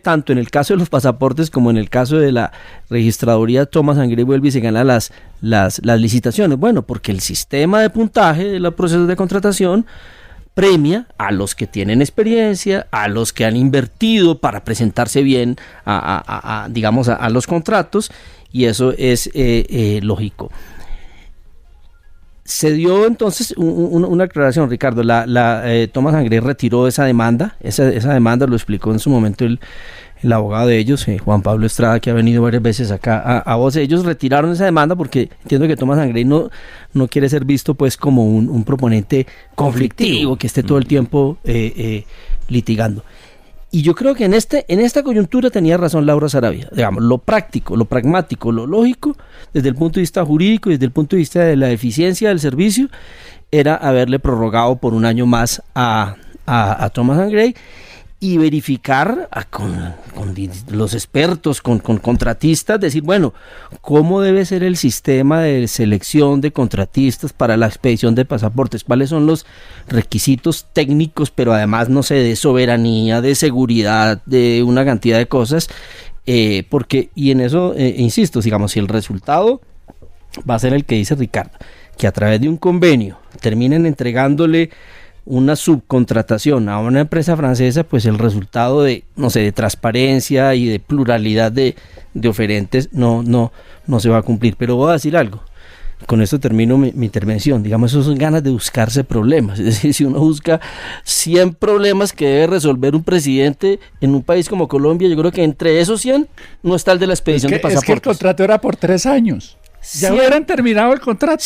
tanto en el caso de los pasaportes como en el caso de la registraduría Thomas & Gray vuelve y se gana las licitaciones? Bueno, porque el sistema de puntaje de los procesos de contratación premia a los que tienen experiencia, a los que han invertido para presentarse bien a los contratos, y eso es lógico. Se dio entonces una aclaración, Ricardo. Thomas & Gray retiró esa demanda. Esa demanda lo explicó en su momento el abogado de ellos, Juan Pablo Estrada, que ha venido varias veces acá a voz. Ellos retiraron esa demanda porque entiendo que Thomas & Gray no quiere ser visto pues como un proponente conflictivo que esté todo el tiempo litigando. Y yo creo que en esta coyuntura tenía razón Laura Saravia. Digamos, lo práctico, lo pragmático, lo lógico, desde el punto de vista jurídico y desde el punto de vista de la eficiencia del servicio, era haberle prorrogado por un año más a Thomas & Gray y verificar con los expertos, con contratistas, decir, bueno, ¿cómo debe ser el sistema de selección de contratistas para la expedición de pasaportes? ¿Cuáles son los requisitos técnicos, pero además, no sé, de soberanía, de seguridad, de una cantidad de cosas? Porque, y en eso, insisto, digamos, si el resultado va a ser el que dice Ricardo, que a través de un convenio terminen entregándole una subcontratación a una empresa francesa, pues el resultado de transparencia y de pluralidad de oferentes no se va a cumplir. Pero voy a decir algo, con esto termino mi intervención. Digamos, eso son ganas de buscarse problemas. Es decir, si uno busca 100 problemas que debe resolver un presidente en un país como Colombia, yo creo que entre esos 100 no está el de la expedición de pasaportes. Es que el contrato era por 3 años. Ya hubieran terminado el contrato.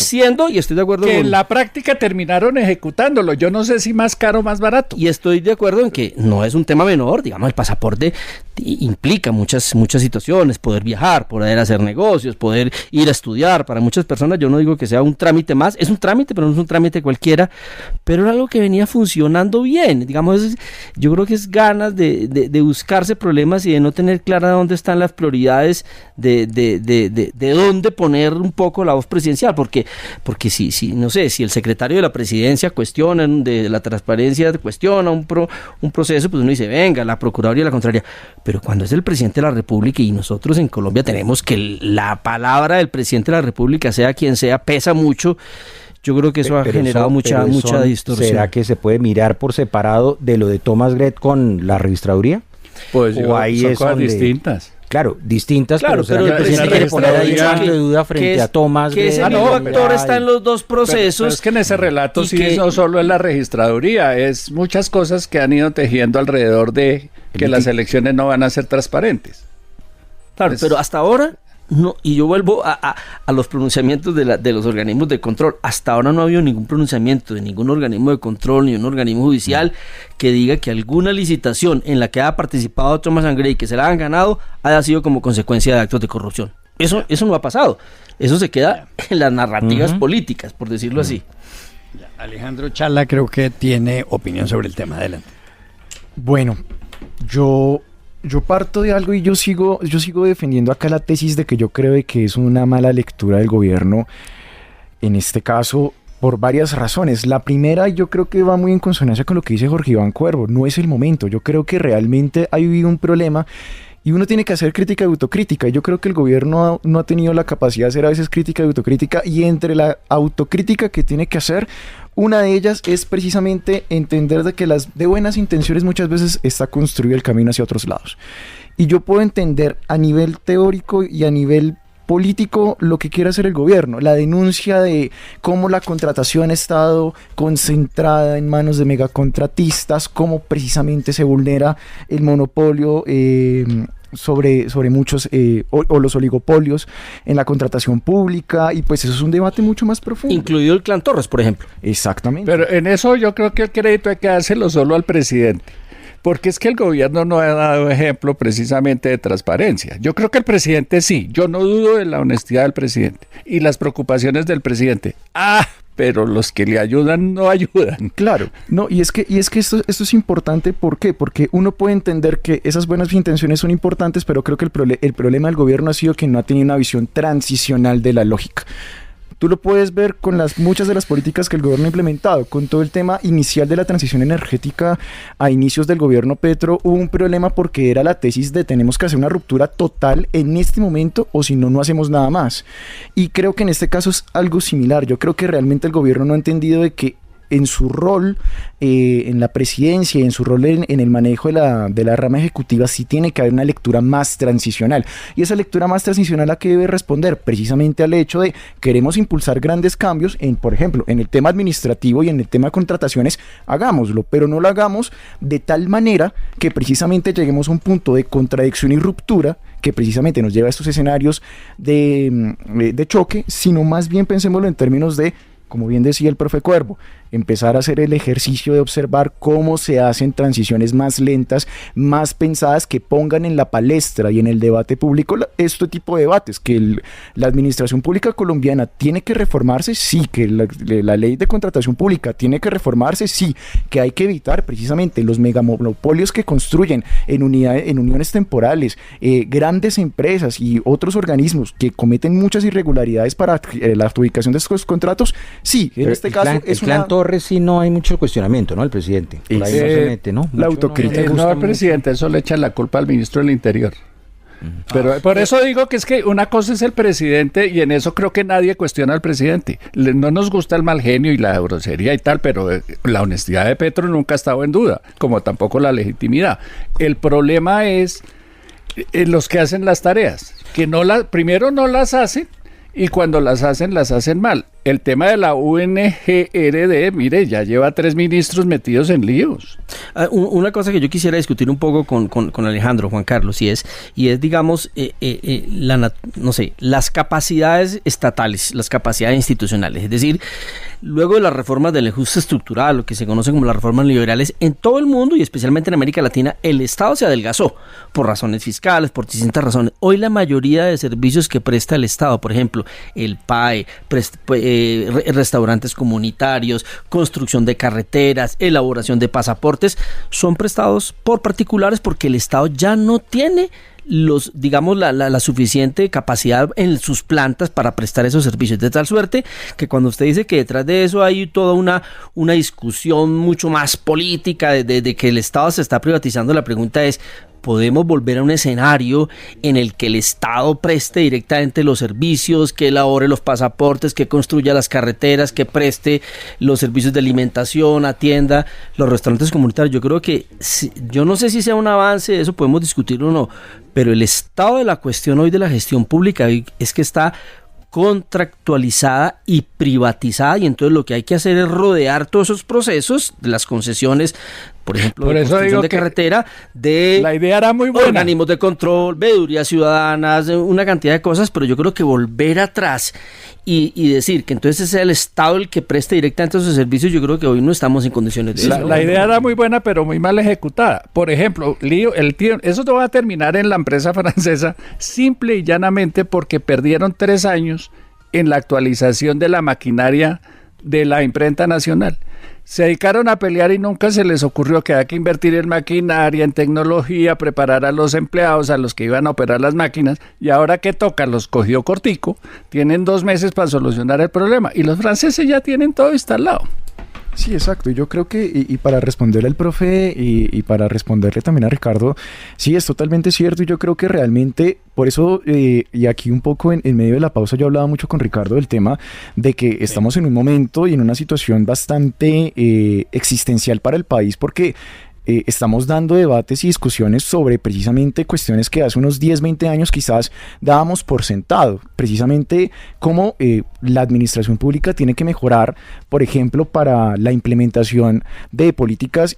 Y estoy de acuerdo que en la práctica terminaron ejecutándolo. Yo no sé si más caro o más barato. Y estoy de acuerdo en que no es un tema menor. Digamos, el pasaporte implica muchas situaciones: poder viajar, poder hacer negocios, poder ir a estudiar. Para muchas personas, yo no digo que sea un trámite más, es un trámite, pero no es un trámite cualquiera, pero era algo que venía funcionando bien. Digamos, yo creo que es ganas de buscarse problemas y de no tener clara dónde están las prioridades, de dónde poner un poco la voz presidencial, porque si no sé, si el secretario de la presidencia cuestiona, de la transparencia cuestiona un proceso, pues uno dice, venga, la procuraduría la contraria. Pero cuando es el presidente de la República, y nosotros en Colombia tenemos que la palabra del presidente de la República, sea quien sea, pesa mucho. Yo creo que eso ha generado mucha distorsión. ¿Será que se puede mirar por separado de lo de Thomas Gray con la registraduría? Pues son cosas distintas. Claro, distintas, claro, pero el presidente quiere poner ahí de duda frente a Thomas Gray. Que ese mismo actor está en los dos procesos. Pero es que en ese relato no solo es la registraduría, es muchas cosas que han ido tejiendo alrededor de que las elecciones no van a ser transparentes. Claro, pero hasta ahora no, y yo vuelvo a los pronunciamientos de los organismos de control. Hasta ahora no ha habido ningún pronunciamiento de ningún organismo de control ni un organismo judicial que diga que alguna licitación en la que haya participado Thomas & Gray, que se la han ganado, haya sido como consecuencia de actos de corrupción. Eso no ha pasado. Eso se queda en las narrativas políticas, por decirlo así. Alejandro Chala creo que tiene opinión sobre el tema. Adelante. Bueno, yo parto de algo y yo sigo defendiendo acá la tesis de que yo creo de que es una mala lectura del gobierno en este caso por varias razones. La primera, yo creo que va muy en consonancia con lo que dice Jorge Iván Cuervo. No es el momento. Yo creo que realmente ha habido un problema y uno tiene que hacer crítica y autocrítica. Y yo creo que el gobierno no ha tenido la capacidad de hacer a veces crítica y autocrítica, y entre la autocrítica que tiene que hacer, una de ellas es precisamente entender de que de buenas intenciones muchas veces está construido el camino hacia otros lados. Y yo puedo entender a nivel teórico y a nivel político lo que quiere hacer el gobierno, la denuncia de cómo la contratación ha estado concentrada en manos de megacontratistas, cómo precisamente se vulnera el monopolio sobre muchos o los oligopolios en la contratación pública, y pues eso es un debate mucho más profundo. Incluido el clan Torres, por ejemplo. Exactamente. Pero en eso yo creo que el crédito hay que dárselo solo al presidente, porque es que el gobierno no ha dado ejemplo precisamente de transparencia. Yo creo que el presidente sí, yo no dudo de la honestidad del presidente y las preocupaciones del presidente. pero los que le ayudan no ayudan. Claro, no, y es que esto es importante, ¿por qué? Porque uno puede entender que esas buenas intenciones son importantes, pero creo que el problema del gobierno ha sido que no ha tenido una visión transicional de la lógica. Tú lo puedes ver con muchas de las políticas que el gobierno ha implementado. Con todo el tema inicial de la transición energética a inicios del gobierno Petro, hubo un problema porque era la tesis de tenemos que hacer una ruptura total en este momento o si no, no hacemos nada más. Y creo que en este caso es algo similar. Yo creo que realmente el gobierno no ha entendido de que en su rol en la presidencia y en su rol en el manejo de la rama ejecutiva sí tiene que haber una lectura más transicional. Y esa lectura más transicional ¿a qué debe responder? Precisamente al hecho de queremos impulsar grandes cambios, por ejemplo, en el tema administrativo y en el tema de contrataciones, hagámoslo, pero no lo hagamos de tal manera que precisamente lleguemos a un punto de contradicción y ruptura que precisamente nos lleva a estos escenarios de choque, sino más bien pensémoslo en términos de, como bien decía el profe Cuervo, empezar a hacer el ejercicio de observar cómo se hacen transiciones más lentas, más pensadas, que pongan en la palestra y en el debate público este tipo de debates, que la administración pública colombiana tiene que reformarse, sí, que la ley de contratación pública tiene que reformarse, sí, que hay que evitar precisamente los megamonopolios que construyen en uniones temporales, grandes empresas y otros organismos que cometen muchas irregularidades para la adjudicación de estos contratos, sí, en este caso es una... Torres sí no hay mucho cuestionamiento, ¿no? El presidente. Por ahí no se mete, ¿no? La autocrítica. No, el presidente, eso le echa la culpa al ministro del Interior. Pero por eso digo que es que una cosa es el presidente y en eso creo que nadie cuestiona al presidente. No nos gusta el mal genio y la grosería y tal, pero la honestidad de Petro nunca ha estado en duda, como tampoco la legitimidad. El problema es los que hacen las tareas, que primero no las hacen y cuando las hacen mal. El tema de la UNGRD, mire, ya lleva 3 ministros metidos en líos. Una cosa que yo quisiera discutir un poco con Alejandro, Juan Carlos, y es digamos, las capacidades estatales, las capacidades institucionales. Es decir, luego de las reformas del ajuste estructural, lo que se conoce como las reformas liberales, en todo el mundo y especialmente en América Latina, el Estado se adelgazó por razones fiscales, por distintas razones. Hoy la mayoría de servicios que presta el Estado, por ejemplo, el PAE, restaurantes comunitarios, construcción de carreteras, elaboración de pasaportes, son prestados por particulares porque el Estado ya no tiene la suficiente capacidad en sus plantas para prestar esos servicios, de tal suerte que cuando usted dice que detrás de eso hay toda una discusión mucho más política de que el Estado se está privatizando, la pregunta es: ¿podemos volver a un escenario en el que el Estado preste directamente los servicios, que elabore los pasaportes, que construya las carreteras, que preste los servicios de alimentación, atienda los restaurantes comunitarios? Yo creo que, yo no sé si sea un avance, eso podemos discutirlo o no, pero el estado de la cuestión hoy de la gestión pública es que está contractualizada y privatizada, y entonces lo que hay que hacer es rodear todos esos procesos de las concesiones, por ejemplo, por de eso construcción digo de que carretera, de la idea era muy buena, organismos de control, veedurías ciudadanas, una cantidad de cosas, pero yo creo que volver atrás y decir que entonces sea el Estado el que preste directamente esos servicios, yo creo que hoy no estamos en condiciones de eso. La idea era muy buena, pero muy mal ejecutada. Por ejemplo, eso no va a terminar en la empresa francesa simple y llanamente porque perdieron 3 años en la actualización de la maquinaria de la imprenta nacional. Se dedicaron a pelear y nunca se les ocurrió que había que invertir en maquinaria, en tecnología, preparar a los empleados, a los que iban a operar las máquinas, y ahora que toca, los cogió cortico, tienen 2 meses para solucionar el problema, y los franceses ya tienen todo instalado. Sí, exacto. Yo creo que, y para responderle al profe y para responderle también a Ricardo, sí, es totalmente cierto, y yo creo que realmente, por eso, y aquí un poco en medio de la pausa yo hablaba mucho con Ricardo del tema de que estamos en un momento y en una situación bastante existencial para el país, porque estamos dando debates y discusiones sobre precisamente cuestiones que hace unos 10, 20 años quizás dábamos por sentado, precisamente cómo la administración pública tiene que mejorar, por ejemplo, para la implementación de políticas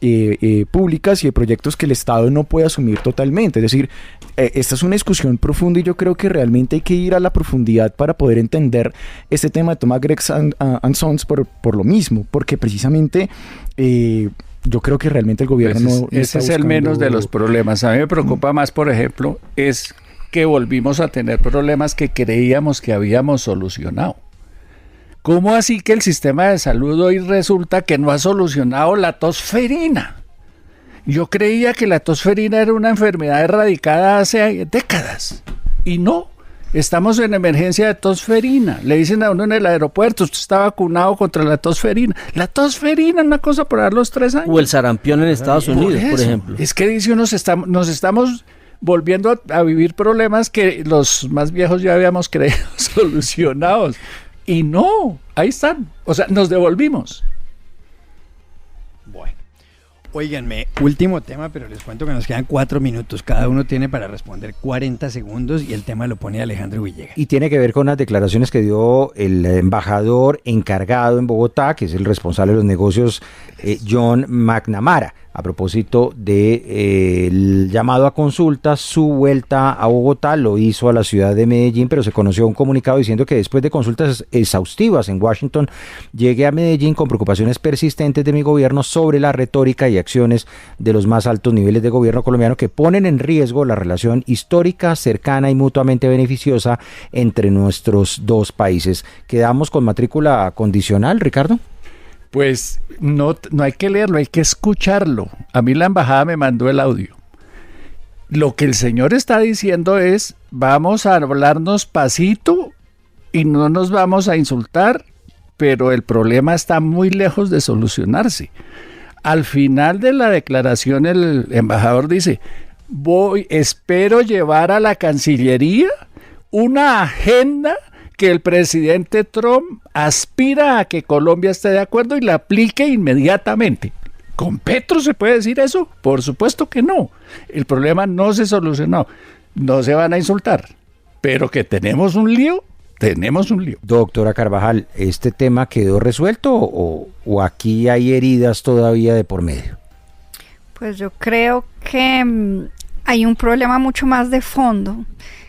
públicas y de proyectos que el Estado no puede asumir totalmente. Es decir, esta es una discusión profunda y yo creo que realmente hay que ir a la profundidad para poder entender este tema de Thomas Gregg and Sons por lo mismo, porque precisamente yo creo que realmente el gobierno no ese es el menos de los problemas. A mí me preocupa más, por ejemplo, es que volvimos a tener problemas que creíamos que habíamos solucionado. ¿Cómo así que el sistema de salud hoy resulta que no ha solucionado la tosferina? Yo creía que la tosferina era una enfermedad erradicada hace décadas. Y no, estamos en emergencia de tosferina. Le dicen a uno en el aeropuerto, usted está vacunado contra la tosferina. La tosferina es una cosa por dar los 3 años. O el sarampión en Estados Unidos, por ejemplo. Es que dice uno, nos estamos volviendo a vivir problemas que los más viejos ya habíamos creído solucionados. Y no, ahí están. O sea, nos devolvimos. Bueno. Óiganme, último tema, pero les cuento que nos quedan 4 minutos. Cada uno tiene para responder 40 segundos y el tema lo pone Alejandro Villegas. Y tiene que ver con las declaraciones que dio el embajador encargado en Bogotá, que es el responsable de los negocios, John McNamara, a propósito del llamado a consulta. Su vuelta a Bogotá lo hizo a la ciudad de Medellín, pero se conoció un comunicado diciendo que después de consultas exhaustivas en Washington, llegué a Medellín con preocupaciones persistentes de mi gobierno sobre la retórica y acciones de los más altos niveles de gobierno colombiano que ponen en riesgo la relación histórica, cercana y mutuamente beneficiosa entre nuestros dos países. ¿Quedamos con matrícula condicional, Ricardo? Pues no hay que leerlo, hay que escucharlo. A mí la embajada me mandó el audio. Lo que el señor está diciendo es, vamos a hablarnos pasito y no nos vamos a insultar, pero el problema está muy lejos de solucionarse. Al final de la declaración el embajador dice, espero llevar a la Cancillería una agenda que el presidente Trump aspira a que Colombia esté de acuerdo y la aplique inmediatamente. ¿Con Petro se puede decir eso? Por supuesto que no. El problema no se solucionó. No se van a insultar. Pero que tenemos un lío, tenemos un lío. Doctora Carvajal, ¿este tema quedó resuelto o aquí hay heridas todavía de por medio? Pues yo creo que hay un problema mucho más de fondo,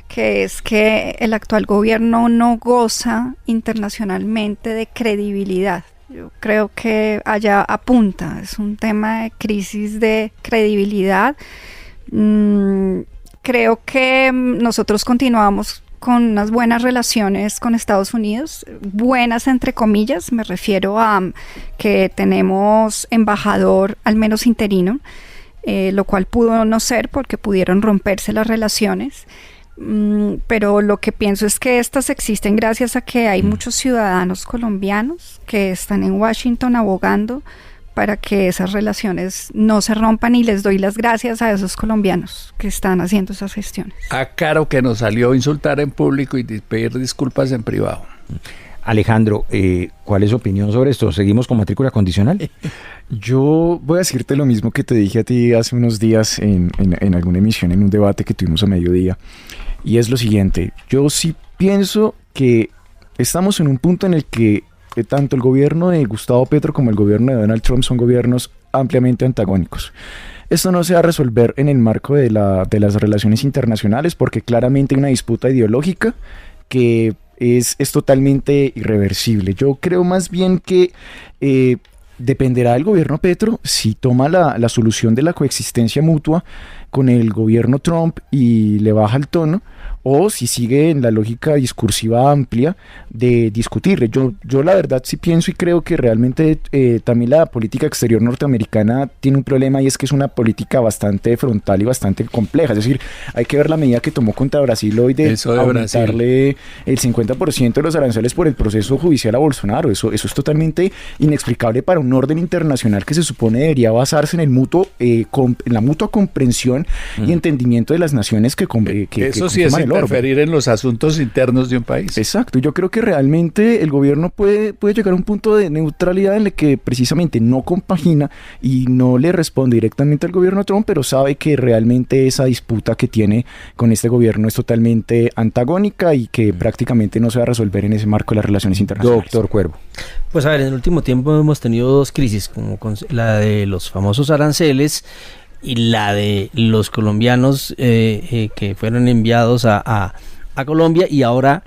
que es que el actual gobierno no goza internacionalmente de credibilidad. Yo creo que allá apunta, es un tema de crisis de credibilidad. Creo que nosotros continuamos con unas buenas relaciones con Estados Unidos, buenas entre comillas, me refiero a que tenemos embajador al menos interino, lo cual pudo no ser porque pudieron romperse las relaciones. Pero lo que pienso es que estas existen gracias a que hay muchos ciudadanos colombianos que están en Washington abogando para que esas relaciones no se rompan, y les doy las gracias a esos colombianos que están haciendo esas gestiones. Caro que nos salió insultar en público y pedir disculpas en privado. Alejandro, ¿cuál es su opinión sobre esto? ¿Seguimos con matrícula condicional? Yo voy a decirte lo mismo que te dije a ti hace unos días en alguna emisión, en un debate que tuvimos a mediodía, y es lo siguiente: yo sí pienso que estamos en un punto en el que tanto el gobierno de Gustavo Petro como el gobierno de Donald Trump son gobiernos ampliamente antagónicos. Esto no se va a resolver en el marco de las relaciones internacionales, porque claramente hay una disputa ideológica que es totalmente irreversible. Yo creo más bien que dependerá del gobierno Petro si toma la solución de la coexistencia mutua con el gobierno Trump y le baja el tono, o si sigue en la lógica discursiva amplia de discutir. Yo la verdad sí pienso y creo que realmente también la política exterior norteamericana tiene un problema, y es que es una política bastante frontal y bastante compleja. Es decir, hay que ver la medida que tomó contra Brasil hoy de aumentarle el 50% de los aranceles por el proceso judicial a Bolsonaro. Eso es totalmente inexplicable para un orden internacional que se supone debería basarse en el mutuo, en la mutua comprensión y entendimiento de las naciones que eso sí es interferir en los asuntos internos de un país. Exacto. Yo creo que realmente el gobierno puede llegar a un punto de neutralidad en el que precisamente no compagina y no le responde directamente al gobierno Trump, pero sabe que realmente esa disputa que tiene con este gobierno es totalmente antagónica y que prácticamente no se va a resolver en ese marco de las relaciones internacionales. Doctor Cuervo. Pues a ver, en el último tiempo hemos tenido dos crisis, como la de los famosos aranceles y la de los colombianos que fueron enviados a Colombia, y ahora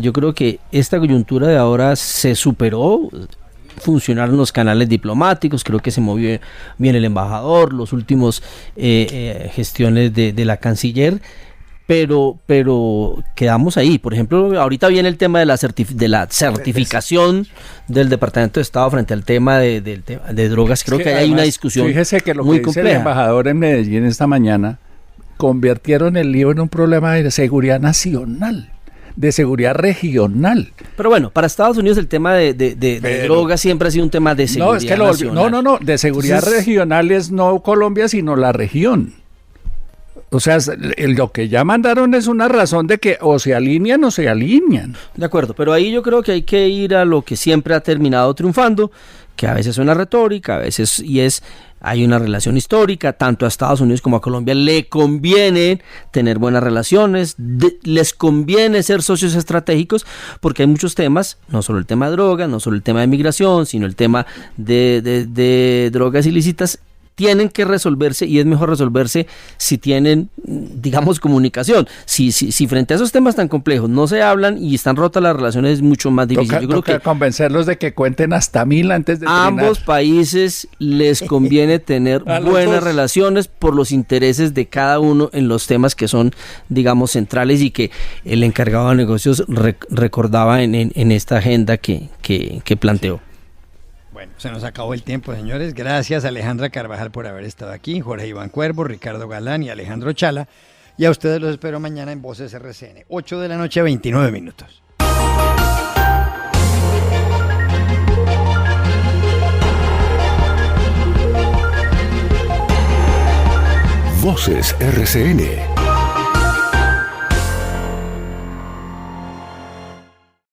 yo creo que esta coyuntura de ahora se superó. Funcionaron los canales diplomáticos, creo que se movió bien el embajador, los últimos gestiones de la canciller, pero quedamos ahí. Por ejemplo, ahorita viene el tema de la certificación del Departamento de Estado frente al tema de drogas. Creo que ahí hay una discusión fíjese que lo muy que dice compleja. el embajador en Medellín esta mañana, convirtieron el lío en un problema de seguridad nacional, de seguridad regional. Pero bueno, para Estados Unidos el tema de drogas siempre ha sido un tema de seguridad No, es que nacional. no, de seguridad Entonces, regional es no Colombia, sino la región. O sea, lo que ya mandaron es una razón de que o se alinean o se alinean. de acuerdo, pero ahí yo creo que hay que ir a lo que siempre ha terminado triunfando, que a veces suena retórica, a veces hay una relación histórica, tanto a Estados Unidos como a Colombia le conviene tener buenas relaciones, les conviene ser socios estratégicos, porque hay muchos temas, no solo el tema de drogas, no solo el tema de migración, sino el tema de drogas ilícitas, tienen que resolverse, y es mejor resolverse si tienen, digamos, comunicación. Si frente a esos temas tan complejos no se hablan y están rotas las relaciones, es mucho más difícil. Yo creo Toca que convencerlos de que cuenten hasta 1000 antes de ambos trinar. países les conviene tener A los buenas dos. relaciones por los intereses de cada uno en los temas que son, digamos, centrales, y que el encargado de negocios recordaba en esta agenda que planteó. Bueno, se nos acabó el tiempo, señores. Gracias, Alejandra Carvajal, por haber estado aquí, Jorge Iván Cuervo, Ricardo Galán y Alejandro Chala. Y a ustedes los espero mañana en Voces RCN, 8 de la noche, 29 minutos. Voces RCN.